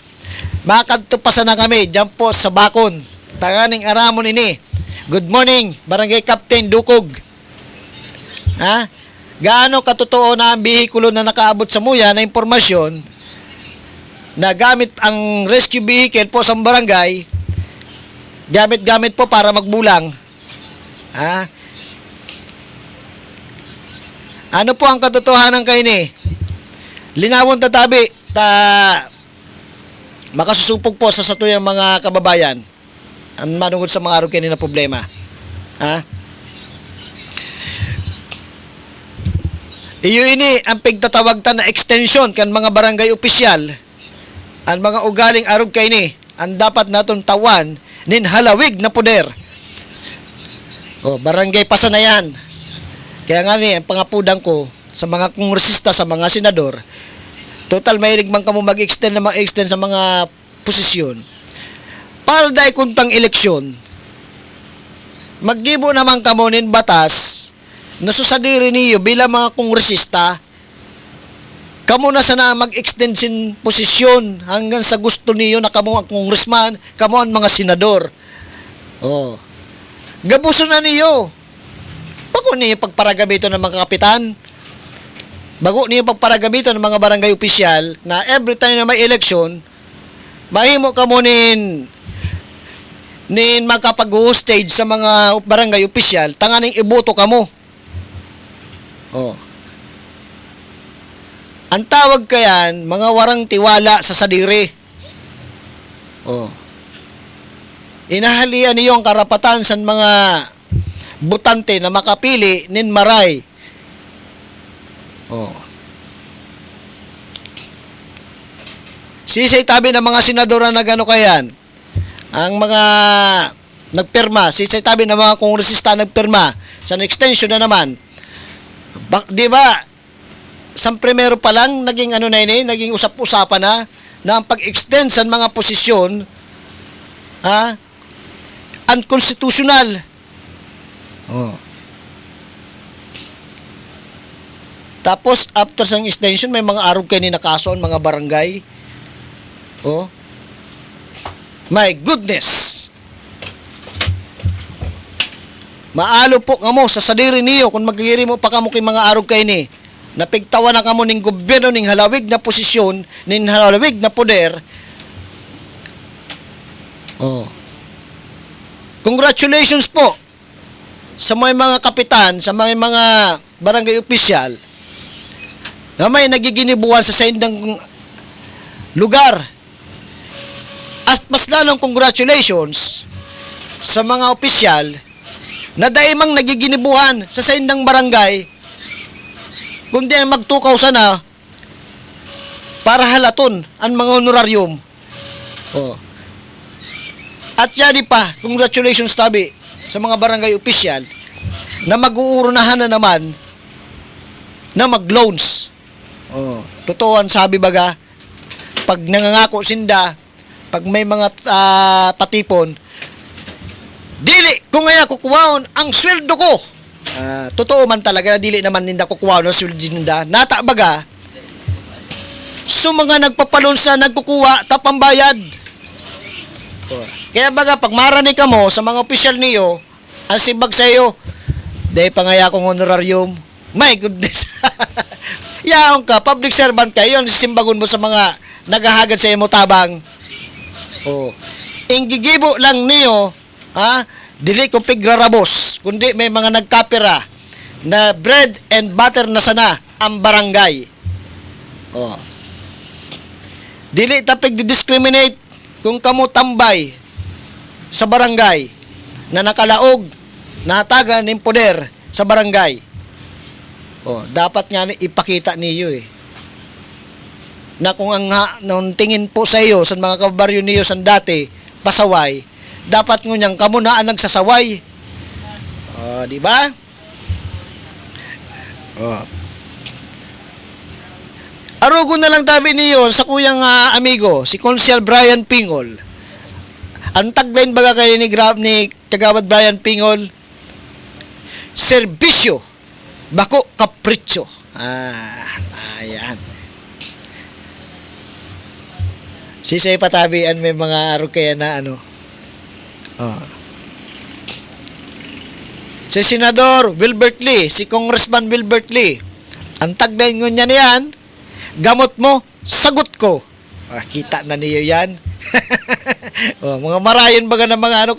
Makadtupasan na kami dyan po sa Bakon. Tanganing aramon ini. Good morning, Barangay Captain Dukog. Gaano katotoo na ang bihikulo na nakaabot sa muya na impormasyon na gamit ang rescue vehicle po sa barangay, gamit po para magbulang. Ano po ang katotohanan kayo ni? Linawon tatabi makasusupog po sa satuyang mga kababayan ang manungod sa mga araw kayo na problema. Iyo ini ang pigtatawag ta na extension kan mga barangay opisyal, ang mga ugaling arog kay ni ang dapat naton tawan nin halawig na poder. Barangay Pasanayan. Kaya nga ni ang pangapudang ko sa mga kongresista, sa mga senador, total mahilig man kamo mag-extend na mag-extend sa mga posisyon. Palday kuntang eleksyon, maggibo naman kamo nin batas na susadiri niyo bilang mga kongresista, kamo na sana mag-extend sin posisyon hanggang sa gusto niyo na kamo ang congressman, kamo ang mga senador. Gabuso na niyo. Bago niyo pagparagabito ng mga kapitan, bago niyo pagparagabito ng mga barangay opisyal na every time na may eleksyon, mahimo kamo nin makapag-hostage sa mga barangay opisyal, tanganing iboto kamo. Ang tawag kayan, mga warang tiwala sa sadiri. Inahalian niyo ang karapatan sa mga butante na makapili nin maray. Sisay tabi ng mga senadora na gano kayan, ang mga nagpirma, sisay tabi ng mga kongresista nagpirma sa extension na naman. Di ba, sa primero pa lang, naging naging usap-usapan na ang pag-extend sa mga posisyon, unconstitutional. Tapos, after sa extension, may mga arog kayo ni nakason, mga barangay. My goodness! Maalo po kamo sa sadiri niyo kung magigiri mo pa kamo kay mga arog kayo ni. Napigtawa na kamo ning gobyerno ning halawig na posisyon, ning halawig na poder. Congratulations po sa mga kapitan, sa mga barangay opisyal na may nagiginibuan sa saindang lugar. At mas lalong congratulations sa mga opisyal na daimang nagiginibuan sa saindang barangay kundi ang magtukaw sana para halaton ang mga honorarium. At yan pa, congratulations tabi sa mga barangay opisyal na mag-uurunahan na naman na mag-loans. Totoo ang sabi baga, pag nangangako sinda, pag may mga patipon, dili ko ngaya kukuwaon ang sweldo ko. Totoo man talaga na dili naman ninda kukuwaon ang sweldo ninda. Nata baga, so mga nagpapalons na nagkukuha tapambayad. Kaya baga, pag marani ka mo sa mga opisyal niyo, ang sibag sa iyo, dahil pangaya kong honorarium, my goodness. Yaong ka, public servant ka, yun simbagon mo sa mga naghahagad sa iyo mo tabang. Inggigibo lang niyo, dili ko pigrarabos, kundi may mga nagkapira na bread and butter na sana ang barangay. Oh. Dili tapig discriminate kung kamo tambay sa barangay na nakalaog, natagan ng poder sa barangay. Oh, dapat nga ipakita niyo na kung nung tingin po sa iyo sa mga kabaryo niyo sa dati pasaway, dapat ngunyang kamo na ang nagsasaway. Oh, di ba? Oh. Arugo na lang tabi niyo sa kuyang amigo, si Consul Brian Pingol. Ang tagline baga kayo ni Kagawad Brian Pingol, serbisyo, bako kapritsyo. Ayan. Sisay patabian may mga aro kaya na ano. Oh. Si Senador Wilbert Lee, si Congressman Wilbert Lee, ang tagline nyo niya niyan, gamot mo, sagot ko. Kita na niyo yan. Mga marayon baga ng mga ano,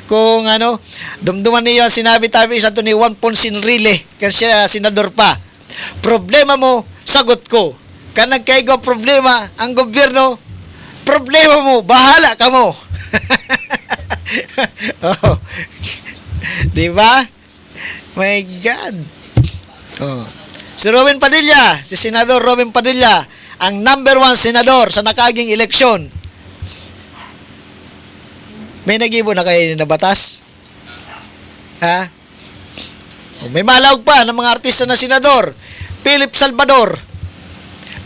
kung ano, dumduman niyo ang sinabi tabi sa ito ni Juan Ponce-Enrile, kasi senador pa. Problema mo, sagot ko. Kanang kaigo problema, ang gobyerno, problema mo, bahala ka mo. Diba? My God. Si Robin Padilla, si Senador Robin Padilla, ang number 1 senador sa nakaging eleksyon. May nagibo na kayo na batas? Ha? May malawag pa ng mga artista na senador. Philip Salvador,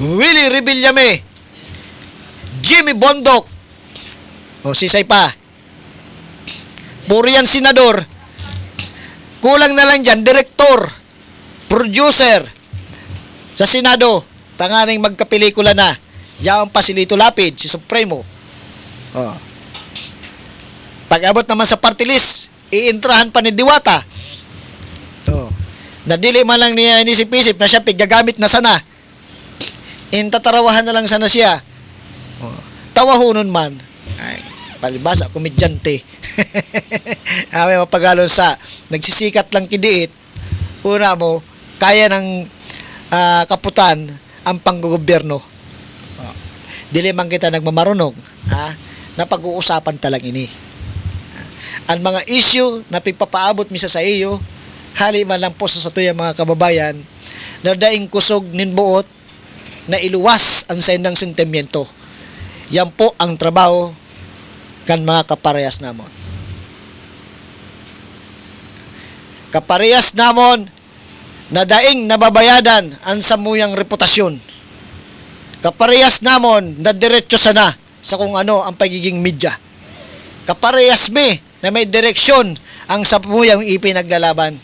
Willie Revillame, Jimmy Bondoc, sisay pa. Puro yan senador. Kulang na lang dyan, direktor, producer, sa Senado, tanganing magkapelikula na. Yaong pa si Lito Lapid, si Supremo. Pag-abot naman sa party list, iintrahan pa ni Diwata. Nadili man lang niya inisip-isip na siya gagamit na sana. Intatarawahan na lang sana siya. Tawahunon man. Ay, palibasa, komedyante. May mapagalon sa nagsisikat lang kidiit. Una mo, kaya ng kaputan ang panggogobyerno. Dili man kita nagmamarunog, na pag-uusapan talang ini. Ang mga issue na pipapaabot misa sa iyo, hali man lang po sa tuyang mga kababayan, na daing kusog ninbuot na iluwas ang sendang sentimiento. Yan po ang trabaho kan mga kaparehas namon. Kaparehas namon na daing nababayadan ang samuyang reputasyon. Kaparehas namon na diretso sana sa kung ano ang pagiging media. Kaparehas me na may direksyon ang samuyang ipinaglalaban.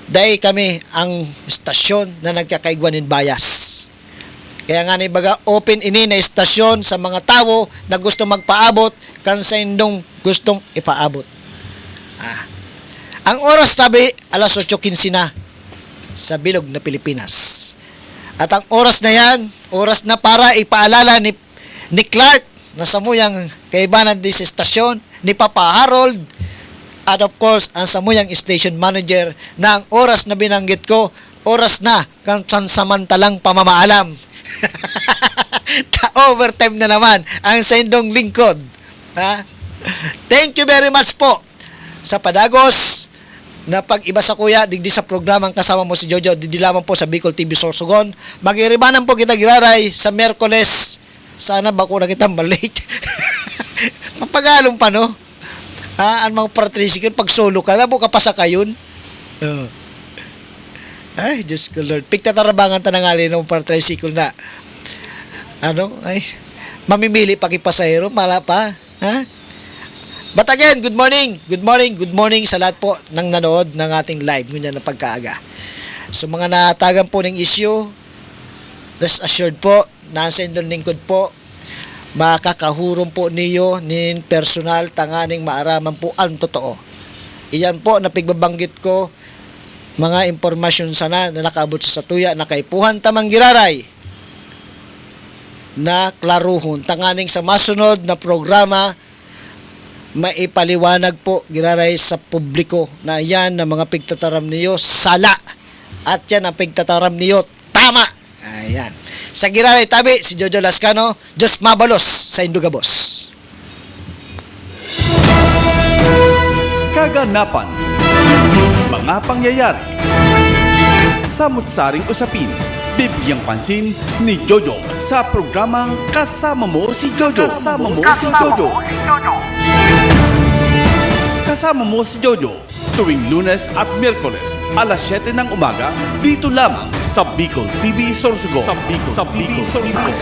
Dahil kami ang istasyon na nagkakaigwanin bias. Kaya nga ni baga open ini na istasyon sa mga tao na gusto magpaabot kan sa indong gustong ipaabot. Ang oras tabi alas 8:15 na sa bilog na Pilipinas. At ang oras na yan, oras na para ipaalala ni Clark na samuyang kaibanan din sa istasyon, ni Papa Harold, at of course, ang samuyang station manager na ang oras na binanggit ko, oras na kang sansamantalang pamamaalam. Overtime na naman ang sendong lingkod. Thank you very much po sa padagos na pag-iba sa kuya, digdi sa programang kasama mo si Jojo, digdi lamang po sa Bicol TV Sorsogon. Mag-iribanan po kita giraray sa Miyerkules. Sana bako na kita malate. Mapagalong pa, no? Ang mga patrisikil, pag solo ka, labo ka pa sa kayon. Ay, Diyos ko Lord. Pigtatarabangan tanangali ng patrisikil na, mamimili pa kipasahero, mala pa. But again, good morning. Good morning, good morning sa lahat po ng nanood ng ating live ngunyan na pagkaaga. So mga natagan po ng issue, rest assured po, nasa indon lingkod po, makakahurong po niyo nin personal tanganing maaraman po ang totoo. Iyan po na pigbabanggit ko, mga impormasyon sana na nakaabot sa satuya na kaipuhan tamang giraray na klaruhon tanganing sa masunod na programa maipaliwanag po giraray sa publiko na yan na mga pigtataram niyo sala at yan ang pigtataram niyo tama. Ayan. Sa giraray tabi si Jojo Lascano, Diyos mabalos sa Indugabos. Kaganapan, mga pangyayari, samut-saring usapin, bibigyang pansin ni Jojo sa programang Kasama Mo si Jojo. Kasama Mo si Jojo. Kasama Mo si Jojo tuwing Lunes at Miyerkules alas 7 ng umaga dito lamang sa Bicol TV Sorsogon. Sa Bicol TV Sorsogon.